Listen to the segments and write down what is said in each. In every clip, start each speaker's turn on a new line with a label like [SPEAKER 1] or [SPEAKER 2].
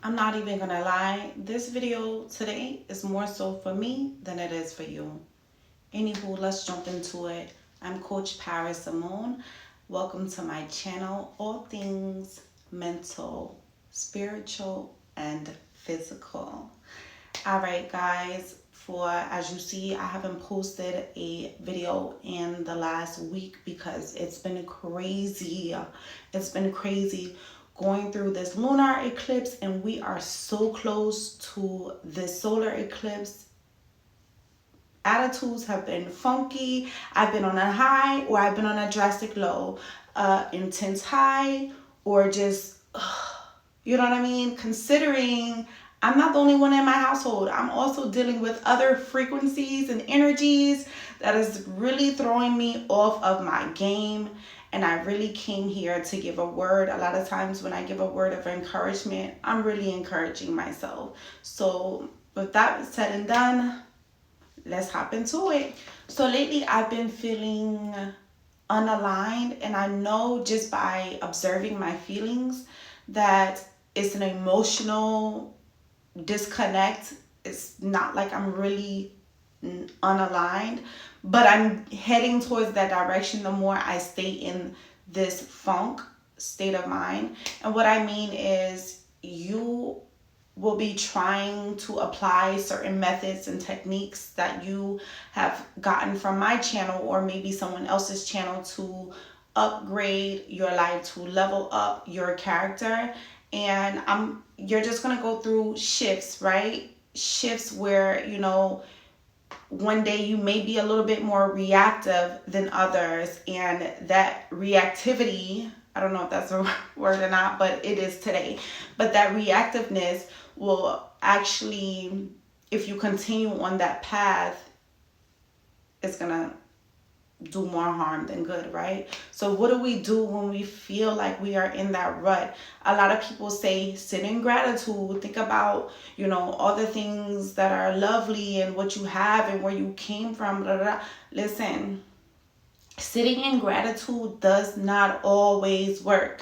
[SPEAKER 1] I'm not even gonna lie, this video today is more so for me than it is for you. Anywho, let's jump into it. I'm Coach Paris Simone. Welcome to my channel, all things mental, spiritual, and physical. All right, guys, as you see, I haven't posted a video in the last week because it's been crazy. It's been crazy going through this lunar eclipse, and we are so close to this solar eclipse. Attitudes have been funky. I've been on a high or I've been on a drastic low, intense high, or just you know what I mean? Considering I'm not the only one in my household, I'm also dealing with other frequencies and energies that is really throwing me off of my game. And I really came here to give a word. A lot of times when I give a word of encouragement, I'm really encouraging myself. So with that said and done, let's hop into it. So lately I've been feeling unaligned, and I know just by observing my feelings that it's an emotional disconnect. It's not like I'm really unaligned, but I'm heading towards that direction the more I stay in this funk state of mind. And what I mean is, you will be trying to apply certain methods and techniques that you have gotten from my channel or maybe someone else's channel to upgrade your life, to level up your character. And you're just gonna go through shifts, right? Shifts where, one day you may be a little bit more reactive than others, and that reactivity, I don't know if that's a word or not, but it is today. But that reactiveness will actually, if you continue on that path, it's gonna do more harm than good, right? So what do we do when we feel like we are in that rut? A lot of people say sit in gratitude, think about all the things that are lovely and what you have and where you came from, blah, blah, blah. Listen, sitting in gratitude does not always work.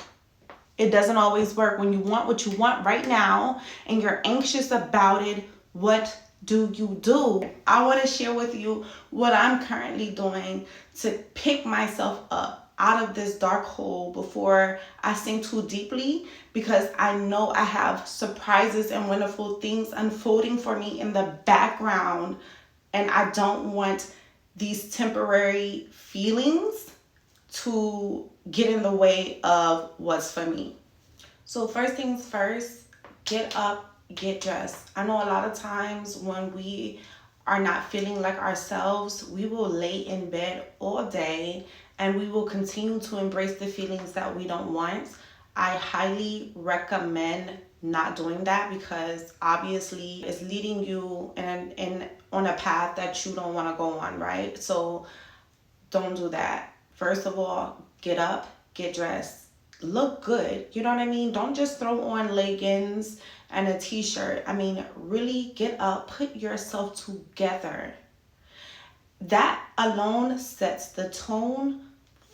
[SPEAKER 1] It doesn't always work. When you want what you want right now and you're anxious about it, what do you do? I want to share with you what I'm currently doing to pick myself up out of this dark hole before I sink too deeply, because I know I have surprises and wonderful things unfolding for me in the background, and I don't want these temporary feelings to get in the way of what's for me. So first things first, get up, get dressed. I know a lot of times when we are not feeling like ourselves, we will lay in bed all day and we will continue to embrace the feelings that we don't want. I highly recommend not doing that, because obviously it's leading you in on a path that you don't want to go on, right? So don't do that. First of all, get up, get dressed, look good. You know what I mean? Don't just throw on leggings and a t-shirt. I mean, really get up, put yourself together. That alone sets the tone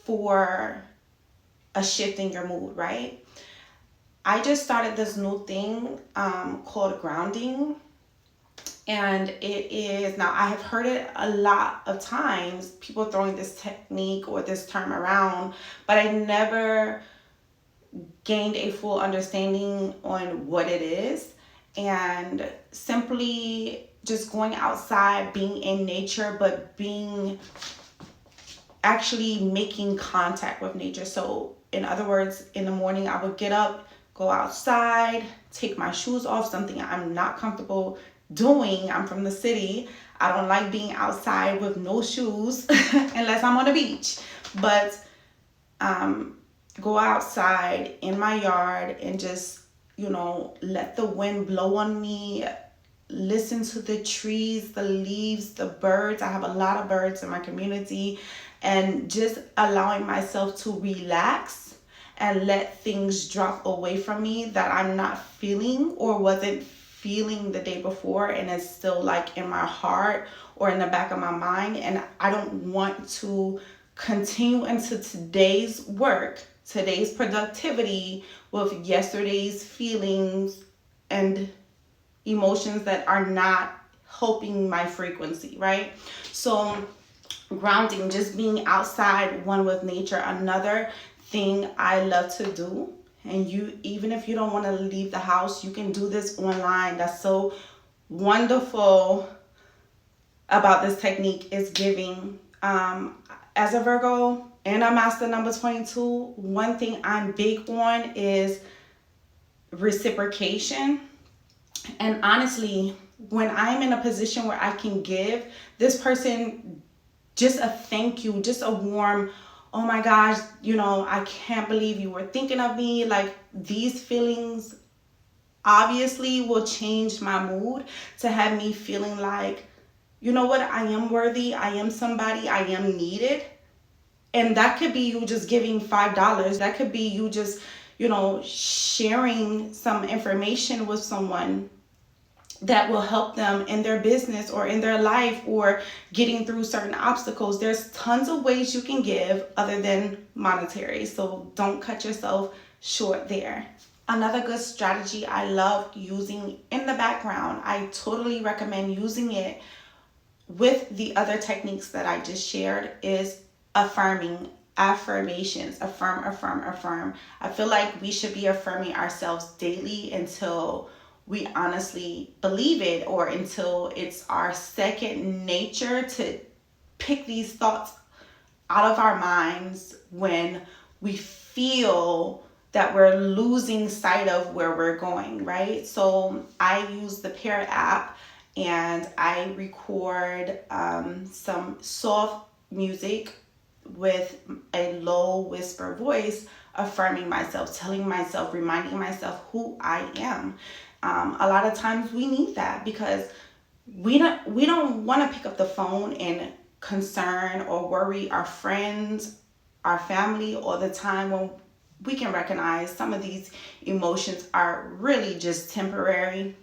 [SPEAKER 1] for a shift in your mood, right? I just started this new thing called grounding. And it is, now I have heard it a lot of times, people throwing this technique or this term around, but I never gained a full understanding on what it is. And simply just going outside, being in nature, but actually making contact with nature. So in other words, in the morning I would get up, go outside, take my shoes off, something I'm not comfortable doing. I'm from the city. I don't like being outside with no shoes unless I'm on the beach. But go outside in my yard and just, let the wind blow on me. Listen to the trees, the leaves, the birds. I have a lot of birds in my community, and just allowing myself to relax and let things drop away from me that I'm not feeling or wasn't feeling the day before, and it's still like in my heart or in the back of my mind, and I don't want to continue into today's work, today's productivity with yesterday's feelings and emotions that are not helping my frequency, right? So grounding, just being outside, one with nature. Another thing I love to do, and you, even if you don't want to leave the house, you can do this online. That's so wonderful about this technique, is giving. As a Virgo and a master number 22, one thing I'm big on is reciprocation. And honestly, when I'm in a position where I can give this person just a thank you, just a warm, oh my gosh, you know, I can't believe you were thinking of me. Like, these feelings obviously will change my mood to have me feeling like, you know what, I am worthy, I am somebody, I am needed. And that could be you just giving $5. That could be you just, you know, sharing some information with someone that will help them in their business or in their life or getting through certain obstacles. There's tons of ways you can give other than monetary. So don't cut yourself short there. Another good strategy I love using in the background, I totally recommend using it with the other techniques that I just shared, is affirming, affirmations. Affirm, affirm, affirm. I feel like we should be affirming ourselves daily until we honestly believe it, or until it's our second nature to pick these thoughts out of our minds when we feel that we're losing sight of where we're going, right? So I use the 𝗪𝗏 app, and I record some soft music with a low whisper voice, affirming myself, telling myself, reminding myself who I am. A lot of times we need that, because we don't want to pick up the phone and concern or worry our friends, our family all the time, when we can recognize some of these emotions are really just temporary.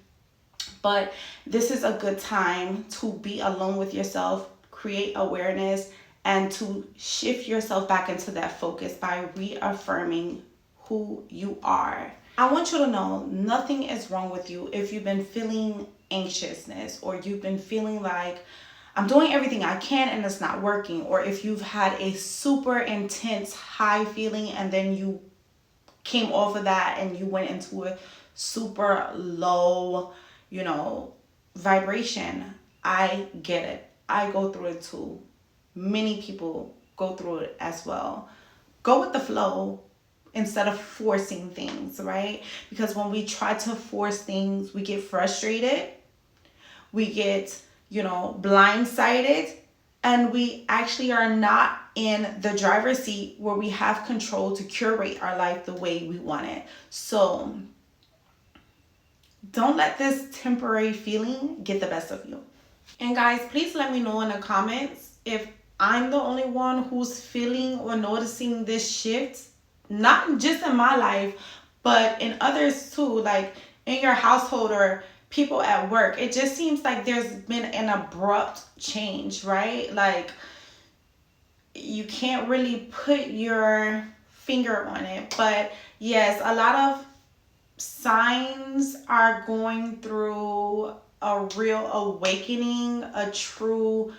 [SPEAKER 1] But this is a good time to be alone with yourself, create awareness, and to shift yourself back into that focus by reaffirming who you are. I want you to know nothing is wrong with you if you've been feeling anxiousness, or you've been feeling like I'm doing everything I can and it's not working, or if you've had a super intense high feeling and then you came off of that and you went into a super low, you know, vibration. I get it. I go through it too. Many people go through it as well. Go with the flow instead of forcing things, right? Because when we try to force things, we get frustrated, we get, you know, blindsided, and we actually are not in the driver's seat where we have control to curate our life the way we want it. So don't let this temporary feeling get the best of you. And guys, please let me know in the comments if I'm the only one who's feeling or noticing this shift, not just in my life, but in others too, like in your household or people at work. It just seems like there's been an abrupt change, right? Like, you can't really put your finger on it, but yes, a lot of signs are going through a real awakening, a true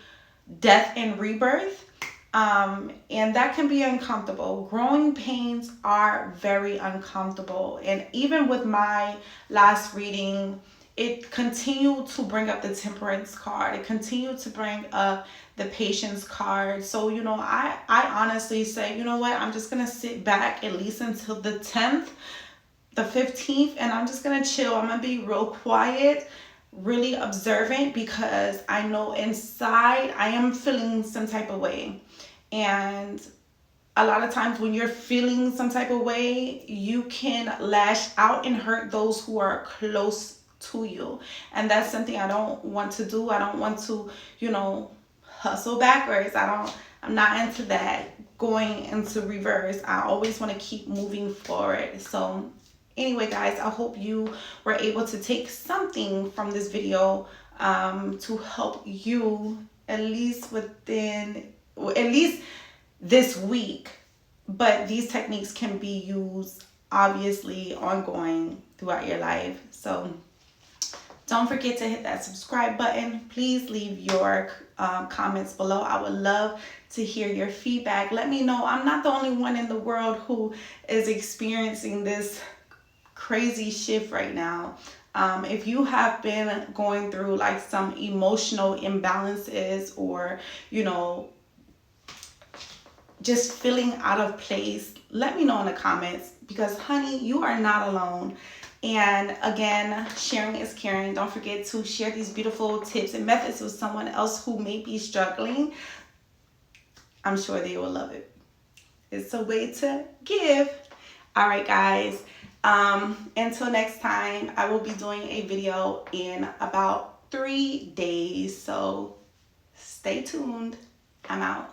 [SPEAKER 1] death and rebirth. And that can be uncomfortable. Growing pains are very uncomfortable. And even with my last reading, it continued to bring up the Temperance card. It continued to bring up the Patience card. So, you know, I honestly say, you know what, I'm just going to sit back at least until the 10th, the 15th, and I'm just going to chill. I'm going to be real quiet, really observant, because I know inside I am feeling some type of way. And a lot of times when you're feeling some type of way, you can lash out and hurt those who are close to you. And that's something I don't want to do. I don't want to, you know, hustle backwards. I'm not into that, going into reverse. I always want to keep moving forward. So anyway, guys, I hope you were able to take something from this video to help you at least this week. But these techniques can be used obviously ongoing throughout your life. So don't forget to hit that subscribe button. Please leave your comments below. I would love to hear your feedback. Let me know. I'm not the only one in the world who is experiencing this crazy shift right now. If you have been going through like some emotional imbalances, or, you know, just feeling out of place, let me know in the comments, because honey, you are not alone. And again, sharing is caring. Don't forget to share these beautiful tips and methods with someone else who may be struggling. I'm sure they will love it. It's a way to give. All right, guys. Until next time, I will be doing a video in about 3 days. So stay tuned. I'm out.